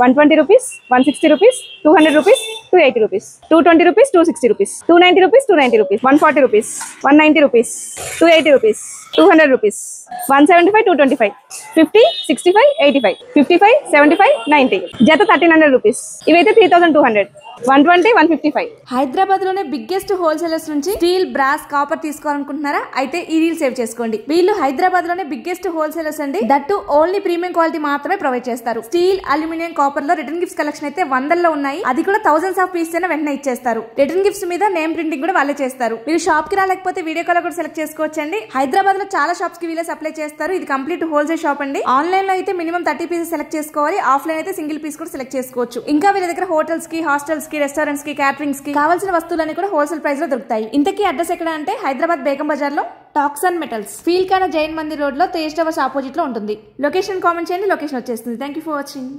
120 rupees, 160 rupees, 200 rupees, 280 rupees, 220 rupees, 260 rupees, 290 rupees, 290 rupees, 140 rupees, 190 rupees, 280 rupees, 200 rupees, 175, 225, 50, 65, 85, 55, 75, 90. జత 1300 rupees. ఇవైతే 3200. 120, 155. హైదరాబాద్ లోనే biggest wholesalers నుంచి steel, brass, copper తీసుకోవాలనుకుంటున్నారా? అయితే ఈ రీల్ సేవ్ చేసుకోండి. వీళ్ళు హైదరాబాద్ లోనే బిగ్గెస్ట్ హోల్సేలర్స్ అండి. దట్టు ఓన్లీ ప్రీమియం క్వాలిటీ మాత్రమే ప్రొవైడ్ చేస్తారు. స్టీల్, అల్యూమినియం, కాపర్ లో రిటర్న్ గిఫ్ట్స్ కలెక్షన్ అయితే వందల్లో ఉన్నాయి. అది కూడా థౌసండ్స్ ఆఫ్ పీస్ అయినా వెంటనే ఇచ్చేస్తారు. రిటర్న్ గిఫ్ట్స్ మీద నేమ్ ప్రింటింగ్ కూడా వాళ్ళే చేస్తారు. మీరు షాప్ కి రాలేకపోతే వీడియో కాల్ కూడా సెలెక్ట్ చేసుకోవచ్చండి. హైదరాబాద్ లో చాలా షాప్స్ కి వీళ్ళే సప్లై చేస్తారు. ఇది కంప్లీట్ హోల్సేల్ షాప్ అండి. ఆన్లైన్ లో అయితే మినిమం 30 పీసెస్ సెలెక్ట్ చేసుకోవాలి. ఆఫ్లైన్ అయితే సింగిల్ పీస్ కూడా సెలెక్ట్ చేసుకోవచ్చు. ఇంకా వీళ్ళ దగ్గర హోటల్స్ కి, హాస్టల్స్ కి, రెస్టారెంట్స్ కి, క్యాటరింగ్స్ కి కావాల్సిన వస్తువులన్నీ కూడా హోల్సేల్ ప్రైస్ లో దొరుకుతాయి. ఇంతకీ అడ్రస్ ఎక్కడ అంటే హైదరాబాద్ బేగం బజార్ లో టాక్సన్ మెటల్స్, ఫీల్ కానా జైన్ మందిర్ రోడ్ లో తేజ్ టవర్స్ ఆపోజిట్ లో ఉంటుంది. లొకేషన్ కామెంట్ చేయండి, లొకేషన్ వచ్చేస్తుంది. Thank you for watching.